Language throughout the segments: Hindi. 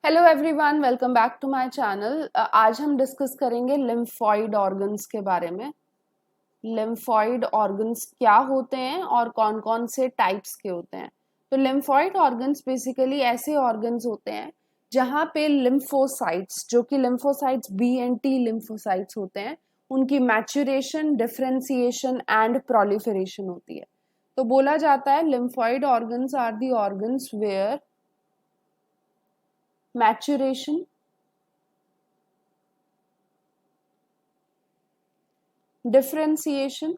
Hello everyone, welcome back to my channel. आज हम डिस्कस करेंगे लिम्फॉइड ऑर्गन्स के बारे में। लिम्फॉइड ऑर्गन्स क्या होते हैं और कौन कौन से टाइप्स के होते हैं। तो लिम्फॉइड ऑर्गन्स बेसिकली ऐसे ऑर्गन्स होते हैं जहाँ पे लिम्फोसाइट्स, जो कि lymphocytes B and T lymphocytes होते हैं, उनकी मैच्यूरेशन, डिफरेंशिएशन एंड प्रोलिफरेशन होती है। तो बोला जाता है lymphoid organs are the organs where maturation, differentiation,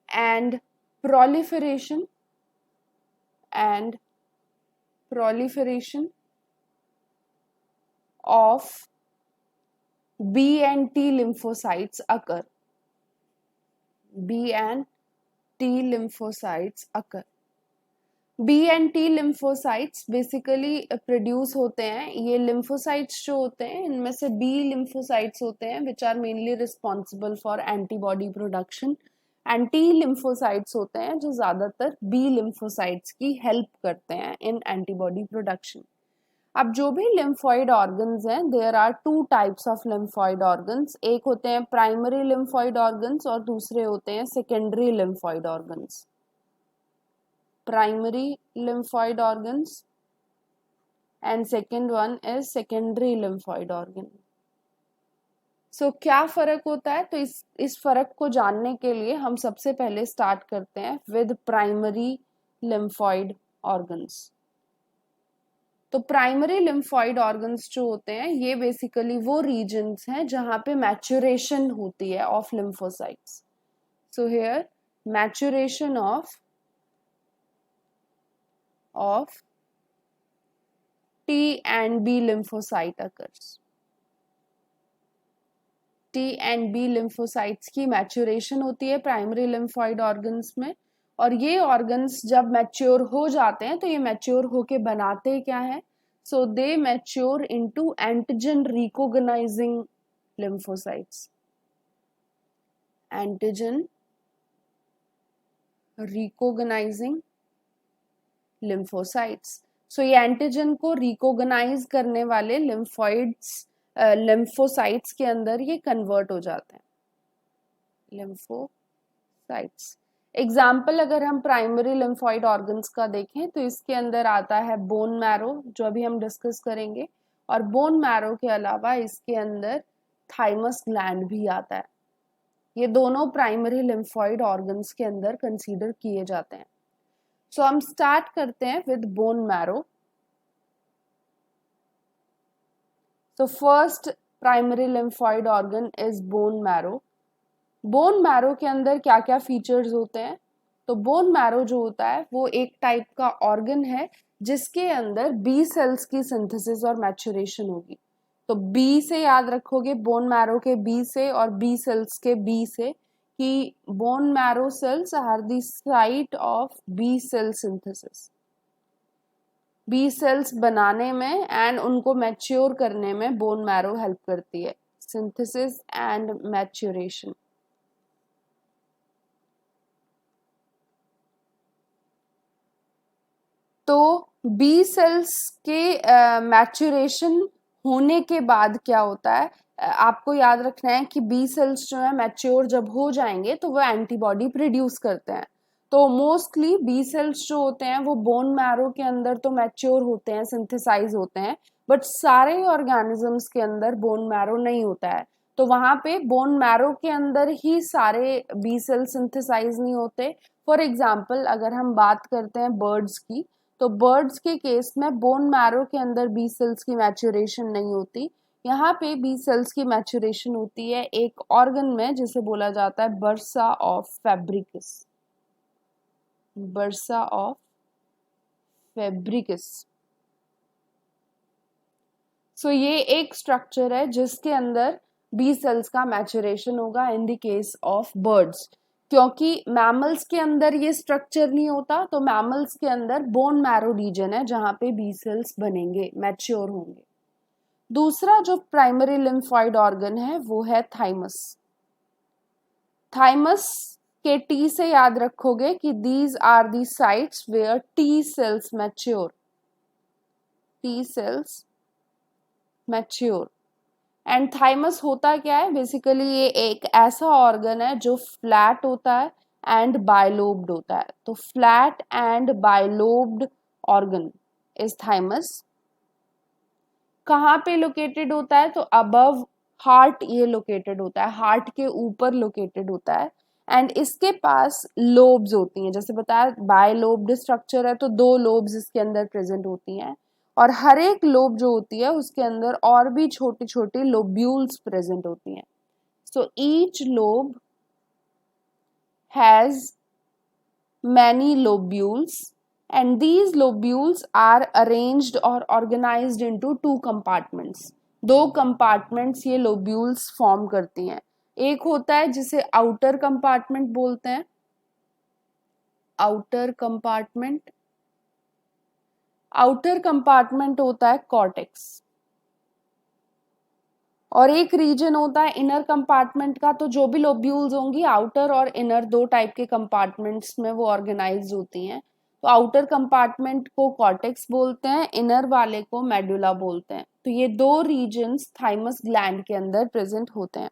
and proliferation and proliferation of B and T lymphocytes occur. B and T lymphocytes occur. B and T lymphocytes basically produce होते हैं। ये लिम्फोसाइट्स जो होते हैं, इनमें से बी लिम्फोसाइट्स होते हैं which are mainly responsible for antibody production, and T lymphocytes होते हैं जो ज्यादातर बी लिम्फोसाइट्स की हेल्प करते हैं इन एंटीबॉडी प्रोडक्शन। अब जो भी लिम्फॉइड ऑर्गन्स हैं, there are two types of lymphoid organs. एक होते हैं प्राइमरी लिम्फॉइड ऑर्गन्स और दूसरे होते हैं secondary lymphoid organs. Primary lymphoid organs and second one is secondary lymphoid organ. So क्या फर्क होता है? तो इस फर्क को जानने के लिए हम सबसे पहले स्टार्ट करते हैं विद प्राइमरी लिम्फॉइड ऑर्गन्स। तो प्राइमरी लिम्फॉइड ऑर्गन्स जो होते हैं, ये बेसिकली वो रीजन्स हैं जहां पे मैच्योरेशन होती है of lymphocytes. So here maturation of T and B lymphocyte occurs. T and B lymphocytes की मैच्योरेशन होती है प्राइमरी लिम्फॉइड ऑर्गन्स में, और ये ऑर्गन्स जब मैच्योर हो जाते हैं तो ये मैच्योर होके बनाते क्या है? So they mature into antigen recognizing lymphocytes. Antigen recognizing lymphocytes. So ये एंटीजन को रिकॉग्नाइज करने वाले लिम्फोसाइट्स के अंदर ये कन्वर्ट हो जाते हैं, लिम्फोसाइट्स। एग्जाम्पल अगर हम प्राइमरी लिम्फॉइड ऑर्गन्स का देखें तो इसके अंदर आता है बोन मैरो, जो अभी हम डिस्कस करेंगे, और बोन मैरो के अलावा इसके अंदर थाइमस ग्लैंड भी आता है। ये दोनों प्राइमरी लिम्फॉइड ऑर्गन्स के अंदर कंसीडर किए जाते हैं। सो हम स्टार्ट करते हैं with bone marrow. So first primary lymphoid organ is bone marrow. Bone marrow के अंदर क्या क्या फीचर्स होते हैं? तो बोन मैरो जो होता है वो एक टाइप का ऑर्गन है जिसके अंदर बी सेल्स की सिंथेसिस और मैच्योरेशन होगी। तो बी से याद रखोगे, बोन मैरो के बी से और बी सेल्स के बी से, कि bone marrow cells are the site of B cell synthesis. B cells बनाने में एंड उनको मैच्योर करने में बोन मैरो हेल्प करती है, सिंथेसिस एंड मैच्योरेशन। तो बी सेल्स के मैच्योरेशन होने के बाद क्या होता है? आपको याद रखना है कि बी सेल्स जो है मैच्योर जब हो जाएंगे तो वो एंटीबॉडी प्रोड्यूस करते हैं। तो मोस्टली बी सेल्स जो होते हैं वो बोन मैरो के अंदर तो मैच्योर होते हैं, सिंथेसाइज होते हैं, बट सारे ऑर्गेनिजम्स के अंदर बोन मैरो नहीं होता है। तो वहां पे बोन मैरो के अंदर ही सारे बी सेल सिंथेसाइज नहीं होते। फॉर एग्जाम्पल अगर हम बात करते हैं बर्ड्स की, तो बर्ड्स के केस में बोन मैरो के अंदर बी सेल्स की मैच्योरेशन नहीं होती। यहाँ पे बी सेल्स की मैच्योरेशन होती है एक ऑर्गन में जिसे बोला जाता है bursa of Fabricius. Bursa of Fabricius. So ये एक स्ट्रक्चर है जिसके अंदर बी सेल्स का मैच्योरेशन होगा in the case of birds. क्योंकि मैमल्स के अंदर ये स्ट्रक्चर नहीं होता, तो मैमल्स के अंदर बोन मैरो रीजन है जहां पे बी सेल्स बनेंगे, मैच्योर होंगे। दूसरा जो प्राइमरी लिम्फॉइड ऑर्गन है वो है थाइमस। थाइमस के टी से याद रखोगे कि these are the sites where T cells mature, T cells mature. And thymus होता क्या है, बेसिकली ये एक ऐसा ऑर्गन है जो फ्लैट होता है एंड बायलोब्ड होता है। तो flat and bilobed organ is thymus. कहाँ पे लोकेटेड होता है, तो अबव हार्ट ये लोकेटेड होता है, हार्ट के ऊपर लोकेटेड होता है। एंड इसके पास लोब्स होती हैं, जैसे बताया बायलोब्ड स्ट्रक्चर है तो दो लोब्स इसके अंदर प्रेजेंट होती हैं, और हर एक लोब जो होती है उसके अंदर और भी छोटी छोटी लोब्यूल्स प्रेजेंट होती हैं। So each lobe has many lobules and these lobules are arranged or organized into two compartments। दो compartments ये lobules form करती हैं। एक होता है जिसे outer compartment बोलते हैं, outer compartment। outer compartment होता है cortex, और एक रीजन होता है इनर कंपार्टमेंट का। तो जो भी लोब्यूल्स होंगी आउटर और इनर दो टाइप के कंपार्टमेंट्स में वो ऑर्गेनाइज होती हैं। तो आउटर कंपार्टमेंट को कॉर्टेक्स बोलते हैं, इनर वाले को मेडुला बोलते हैं। तो ये दो रीजन्स थाइमस ग्लैंड के अंदर प्रेजेंट होते हैं।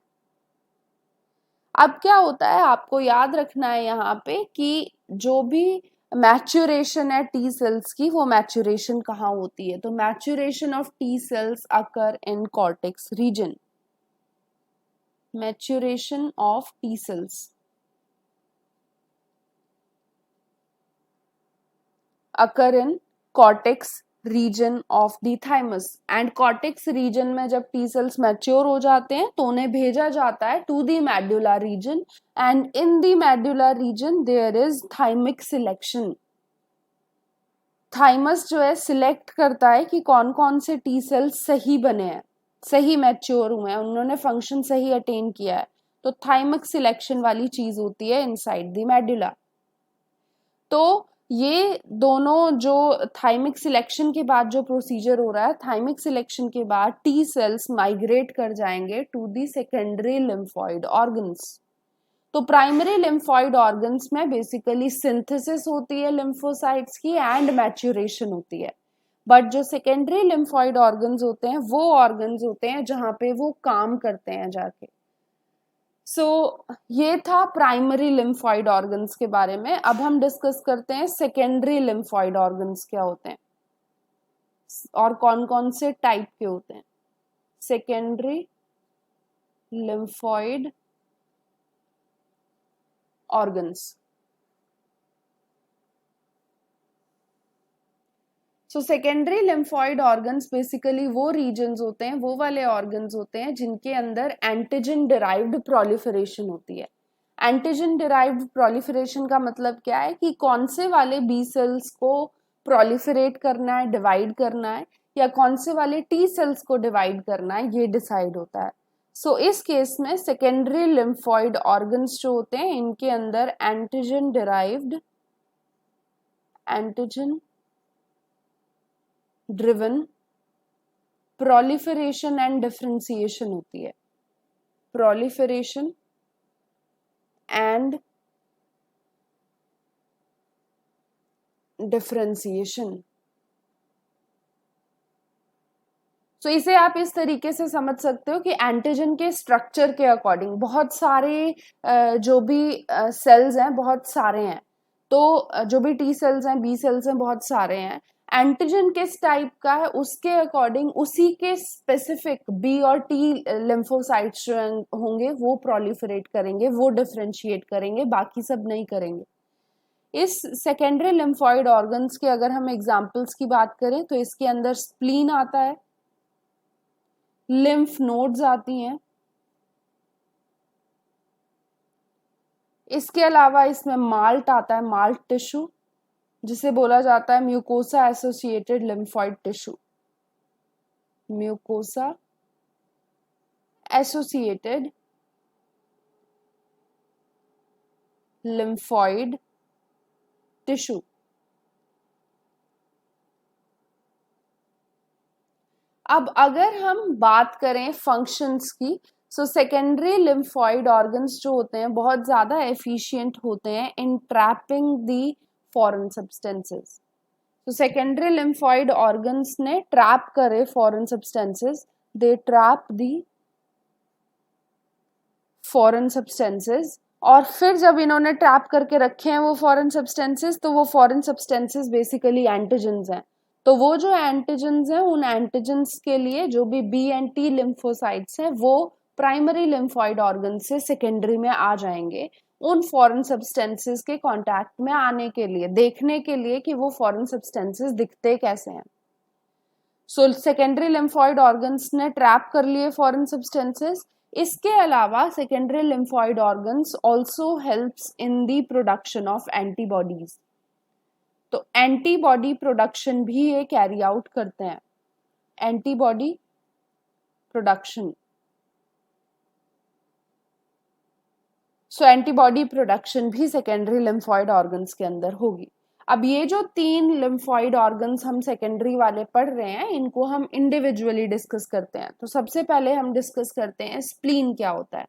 अब क्या होता है, आपको याद रखना है यहाँ पे कि जो भी मैच्योरेशन है टी सेल्स की, वो मैच्योरेशन कहाँ होती है, तो maturation of T cells occur in cortex region. maturation of T cells occur in cortex region of the thymus and cortex region में जब T cells mature हो जाते हैं तो उन्हें भेजा जाता है to the medulla region and in the medulla region there is thymic selection। Thymus जो है सिलेक्ट करता है कि कौन कौन से टी सेल्स सही बने हैं, सही मैच्योर हुए हैं, उन्होंने फंक्शन सही अटेन किया है। तो थाइमिक सिलेक्शन वाली चीज होती है इनसाइड द मेडुला। तो ये दोनों जो थाइमिक सिलेक्शन के बाद जो प्रोसीजर हो रहा है, थाइमिक सिलेक्शन के बाद टी सेल्स माइग्रेट कर जाएंगे to the secondary lymphoid organs. तो प्राइमरी लिम्फॉइड ऑर्गन्स में बेसिकली सिंथेसिस होती है लिम्फोसाइट्स की एंड मैच्योरेशन होती है। बट जो सेकेंडरी लिम्फॉइड ऑर्गन्स होते हैं वो ऑर्गन्स होते हैं जहां पे वो काम करते हैं जाके। सो ये था प्राइमरी लिम्फॉइड ऑर्गन्स के बारे में। अब हम डिस्कस करते हैं सेकेंडरी लिम्फॉइड ऑर्गन्स क्या होते हैं और कौन कौन से टाइप के होते हैं। Secondary lymphoid organs. So secondary lymphoid organs basically वो रीजन्स होते हैं, वो वाले ऑर्गन्स होते हैं जिनके अंदर एंटीजन डिराइव्ड प्रोलिफरेशन होती है। एंटीजन डिराइव्ड प्रोलिफरेशन का मतलब क्या है कि कौन से वाले बी सेल्स को प्रोलिफरेट करना है, डिवाइड करना है, या कौन से वाले टी सेल्स को डिवाइड करना है, ये डिसाइड होता है। सो इस केस में सेकेंडरी लिम्फॉइड ऑर्गन्स जो होते हैं इनके अंदर antigen derived, antigen driven proliferation and differentiation होती है। Proliferation and differentiation. तो इसे आप इस तरीके से समझ सकते हो कि एंटीजन के स्ट्रक्चर के अकॉर्डिंग बहुत सारे जो भी सेल्स हैं बहुत सारे हैं, तो जो भी टी सेल्स हैं, बी सेल्स हैं, बहुत सारे हैं। एंटीजन किस टाइप का है उसके अकॉर्डिंग उसी के स्पेसिफिक बी और टी लिम्फोसाइट्स जो होंगे वो प्रोलिफरेट करेंगे, वो डिफरेंशिएट करेंगे, बाकी सब नहीं करेंगे। इस सेकेंडरी लिम्फॉइड ऑर्गन्स के अगर हम एग्जांपल्स की बात करें तो इसके अंदर स्प्लीन आता है, लिम्फ नोड्स आती हैं, इसके अलावा इसमें माल्ट आता है, माल्ट टिश्यू, जिसे बोला जाता है mucosa associated lymphoid tissue. Mucosa associated lymphoid tissue. अब अगर हम बात करें फंक्शंस की, सो सेकेंडरी लिम्फॉइड ऑर्गन्स जो होते हैं बहुत ज़्यादा एफिशिएंट होते हैं इन ट्रैपिंग दी फॉरेन सब्सटेंसेस। तो सेकेंडरी लिम्फॉइड ऑर्गन्स ने ट्रैप करे फॉरेन सब्सटेंसेस, दे ट्रैप दी फॉरेन सब्सटेंसेस, और फिर जब इन्होंने ट्रैप करके रखे हैं वो फॉरेन सब्सटेंसेस, तो वो फॉरेन सब्सटेंसेस बेसिकली एंटीजेंस हैं। तो वो जो एंटीजेंस हैं, उन एंटीजेंस के लिए जो भी बी एंड टी लिम्फोसाइट्स हैं वो प्राइमरी लिम्फॉइड ऑर्गन से सेकेंडरी में आ जाएंगे उन फॉरेन सब्सटेंसेस के कांटेक्ट में आने के लिए, देखने के लिए कि वो फॉरेन सब्सटेंसेस दिखते कैसे हैं। सो सेकेंडरी लिम्फॉइड ऑर्गन्स ने ट्रैप कर लिए फॉरेन सब्सटेंसेस। इसके अलावा secondary lymphoid organs also helps in the production of antibodies. तो एंटीबॉडी प्रोडक्शन भी ये कैरी आउट करते हैं, एंटीबॉडी प्रोडक्शन। सो एंटीबॉडी प्रोडक्शन भी सेकेंडरी लिम्फॉइड ऑर्गन्स के अंदर होगी। अब ये जो 3 लिम्फॉइड ऑर्गन्स हम सेकेंडरी वाले पढ़ रहे हैं, इनको हम इंडिविजुअली डिस्कस करते हैं। तो सबसे पहले हम डिस्कस करते हैं स्प्लीन क्या होता है।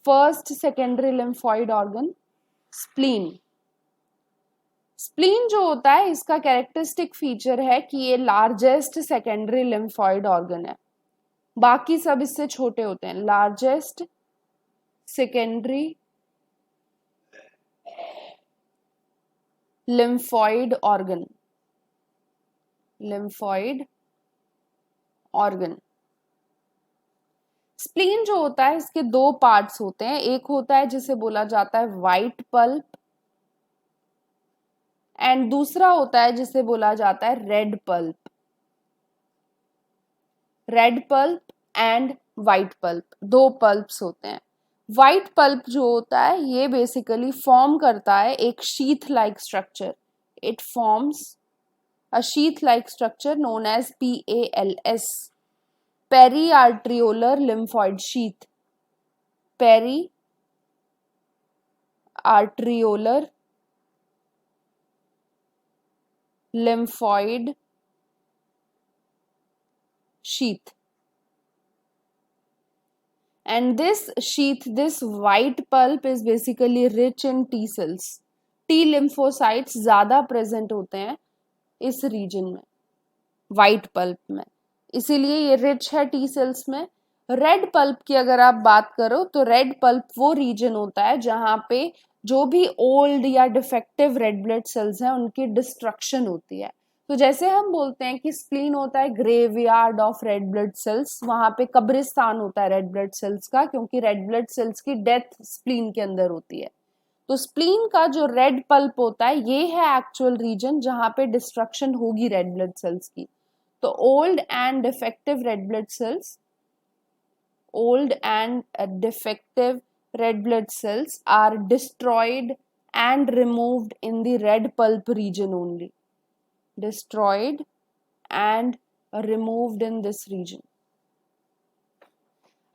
First secondary lymphoid organ spleen. Spleen जो होता है, इसका कैरेक्टरिस्टिक फीचर है कि ये लार्जेस्ट सेकेंडरी लिम्फॉइड ऑर्गन है, बाकी सब इससे छोटे होते हैं। Largest secondary lymphoid organ, lymphoid organ. Spleen जो होता है, इसके 2 पार्ट्स होते हैं। एक होता है जिसे बोला जाता है व्हाइट पल्प, एंड दूसरा होता है जिसे बोला जाता है red pulp. Red pulp and white pulp, 2 pulps होते हैं। व्हाइट पल्प जो होता है ये बेसिकली फॉर्म करता है एक sheath like structure. It forms a sheath like structure known as PALS, peri arteriolar lymphoid sheath. Peri arteriolar lymphoid sheath, and this sheath, this white pulp is basically rich in T cells. T lymphocytes ज्यादा प्रेजेंट होते हैं इस रीजन में, व्हाइट पल्प में, इसीलिए ये रिच है टी सेल्स में। रेड पल्प की अगर आप बात करो तो रेड पल्प वो रीजन होता है जहां पे जो भी ओल्ड या डिफेक्टिव रेड ब्लड सेल्स हैं उनकी डिस्ट्रक्शन होती है। तो जैसे हम बोलते हैं कि स्प्लीन होता है graveyard of red blood cells, वहां पे कब्रिस्तान होता है रेड ब्लड सेल्स का, क्योंकि रेड ब्लड सेल्स की डेथ स्प्लीन के अंदर होती है। तो स्प्लीन का जो रेड पल्प होता है ये है एक्चुअल रीजन जहां पे डिस्ट्रक्शन होगी रेड ब्लड सेल्स की। तो old and defective red blood cells, old and defective red blood cells are destroyed and removed in the red pulp region only. Destroyed and removed in this region.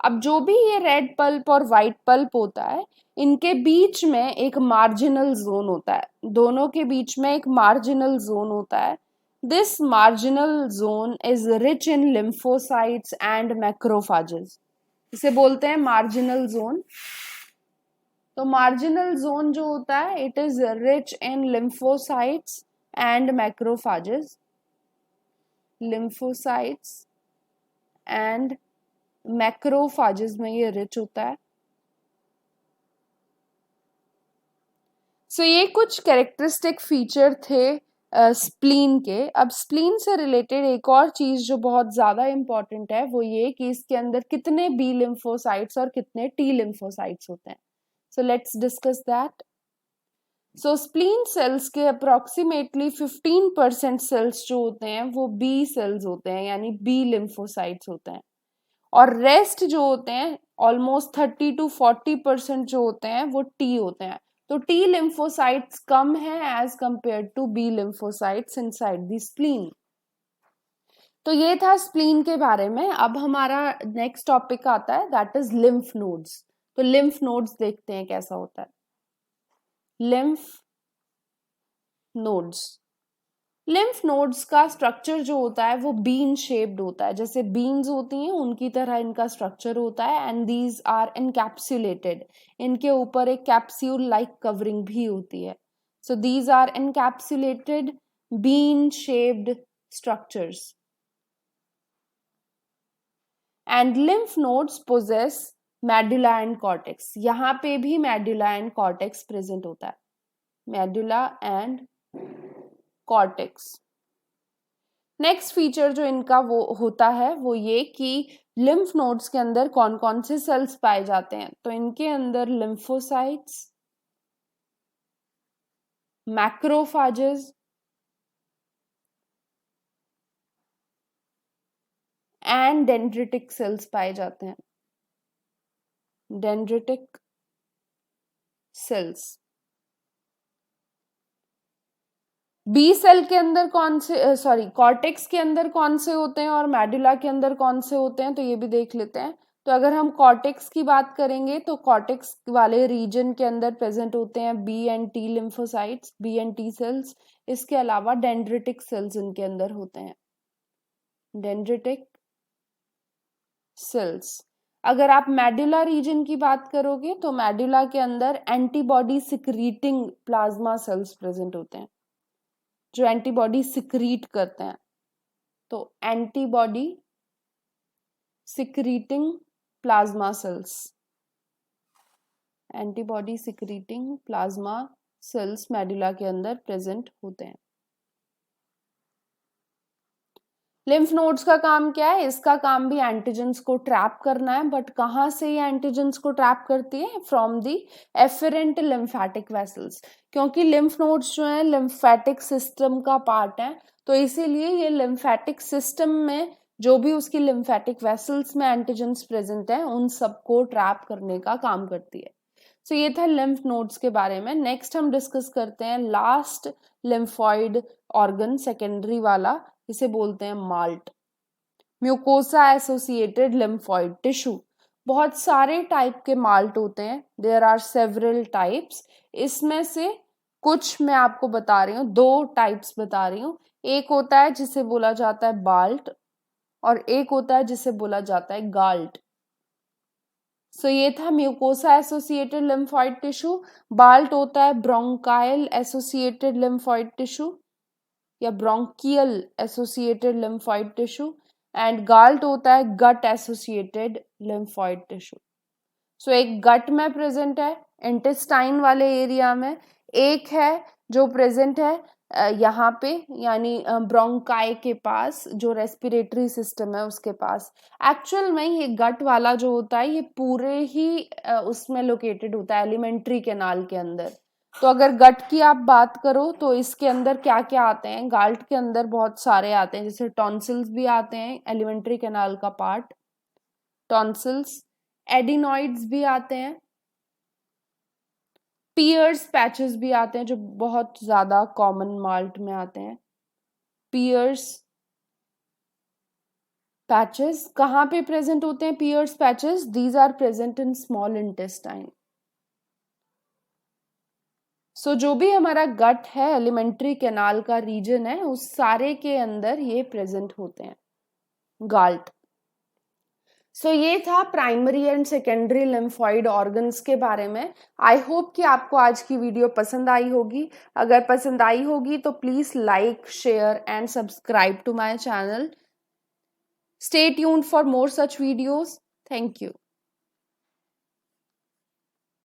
अब जो भी ये रेड पल्प और व्हाइट पल्प होता है, इनके बीच में एक मार्जिनल जोन होता है, दोनों के बीच में एक मार्जिनल जोन होता है। This marginal zone is rich in lymphocytes and macrophages. इसे बोलते हैं मार्जिनल जोन। तो मार्जिनल जोन जो होता है, it is rich in lymphocytes and macrophages, lymphocytes and macrophages में ये रिच होता है। ये कुछ कैरेक्टरिस्टिक फीचर थे स्प्लीन के। अब स्प्लीन से रिलेटेड एक और चीज जो बहुत ज्यादा इंपॉर्टेंट है वो ये कि इसके अंदर कितने बी लिम्फोसाइट्स और कितने टी लिम्फोसाइट्स होते हैं। So let's discuss that. So spleen cells के अप्रोक्सीमेटली 15% सेल्स जो होते हैं वो बी सेल्स होते हैं, यानी बी लिम्फोसाइट्स होते हैं, और रेस्ट जो होते हैं ऑलमोस्ट 30-40% जो होते हैं वो टी होते हैं। तो टी लिम्फोसाइट्स कम है as compare to B lymphocytes inside the spleen. तो ये था स्प्लीन के बारे में। अब हमारा नेक्स्ट टॉपिक आता है, दैट इज लिम्फ नोड्स। तो लिम्फ नोड्स देखते हैं कैसा होता है। लिम्फ नोड्स, लिम्फ नोड्स का स्ट्रक्चर जो होता है वो बीन शेप्ड होता है, जैसे बीन्स होती हैं उनकी तरह इनका स्ट्रक्चर होता है। एंड दीज आर एनकैप्सुलेटेड, इनके ऊपर एक कैप्सूल लाइक कवरिंग भी होती है। So these are encapsulated bean shaped structures. And lymph nodes possess medulla and cortex, यहाँ पे भी मेडुला एंड कॉर्टेक्स प्रेजेंट होता है, medulla and cortex. Next feature जो इनका वो होता है वो ये कि लिम्फ नोड्स के अंदर कौन कौन से सेल्स पाए जाते हैं, तो इनके अंदर lymphocytes, macrophages and dendritic cells पाए जाते हैं, डेंड्रिटिक सेल्स। बी सेल के अंदर कौन से कॉर्टेक्स के अंदर कौन से होते हैं और मेडुला के अंदर कौन से होते हैं, तो ये भी देख लेते हैं। तो अगर हम कॉर्टेक्स की बात करेंगे तो कॉर्टेक्स वाले रीजन के अंदर प्रेजेंट होते हैं B and T lymphocytes, B and T cells. इसके अलावा डेंड्रिटिक सेल्स इनके अंदर होते हैं, डेंड्रिटिक सेल्स। अगर आप मेडुला रीजन की बात करोगे तो मेडुला के अंदर antibody secreting plasma cells present होते हैं, जो एंटीबॉडी सिक्रीट करते हैं। तो antibody secreting plasma cells, antibody secreting plasma cells medulla के अंदर प्रेजेंट होते हैं। लिम्फ नोड्स का काम क्या है, इसका काम भी एंटीजेंस को ट्रैप करना है, बट कहाँ से ये एंटीजेंस को ट्रैप करती है, from the afferent lymphatic vessels. क्योंकि लिम्फ नोड्स जो है लिम्फेटिक सिस्टम का पार्ट है, तो इसीलिए ये लिम्फेटिक सिस्टम में जो भी उसकी लिम्फेटिक वेसल्स में एंटीजेंस प्रेजेंट है उन सबको ट्रैप करने का काम करती है। सो ये था लिम्फ नोड्स के बारे में। नेक्स्ट हम डिस्कस करते हैं लास्ट लिम्फॉइड ऑर्गन, सेकेंडरी वाला, इसे बोलते हैं malt, mucosa associated lymphoid tissue. बहुत सारे टाइप के माल्ट होते हैं, देयर आर सेवरल टाइप्स। इसमें से कुछ मैं आपको बता रही हूँ, 2 टाइप्स बता रही हूँ। एक होता है जिसे बोला जाता है बाल्ट और एक होता है जिसे बोला जाता है गाल्ट। सो ये था mucosa associated lymphoid tissue. BALT होता है ब्रोंकाइल एसोसिएटेड लिम्फॉइड टिश्यू या bronchial associated lymphoid tissue, and GALT होता है gut associated lymphoid tissue. So एक गट में प्रेजेंट है इंटेस्टाइन वाले एरिया में, एक है जो प्रेजेंट है यहाँ पे यानी ब्रोंकाई के पास, जो रेस्पिरेटरी सिस्टम है उसके पास। एक्चुअल में ये गट वाला जो होता है ये पूरे ही उसमें लोकेटेड होता है, एलिमेंट्री कैनाल के अंदर। तो अगर गट की आप बात करो तो इसके अंदर क्या क्या आते हैं, गाल्ट के अंदर बहुत सारे आते हैं, जैसे टॉन्सिल्स भी आते हैं, एलिमेंट्री कैनाल का पार्ट, टॉन्सिल्स, एडिनॉइड्स भी आते हैं, पियर्स पैचेस भी आते हैं जो बहुत ज्यादा कॉमन माल्ट में आते हैं। पियर्स पैचेस कहाँ पे प्रेजेंट होते हैं, Peyer's patches, these are present in small intestine. So जो भी हमारा गट है, एलिमेंट्री कैनाल का रीजन है, उस सारे के अंदर ये प्रेजेंट होते हैं, गाल्ट। सो ये था primary and secondary lymphoid organs के बारे में। आई होप कि आपको आज की वीडियो पसंद आई होगी। अगर पसंद आई होगी तो please like, share and subscribe to my channel. Stay tuned for more such videos. Thank you.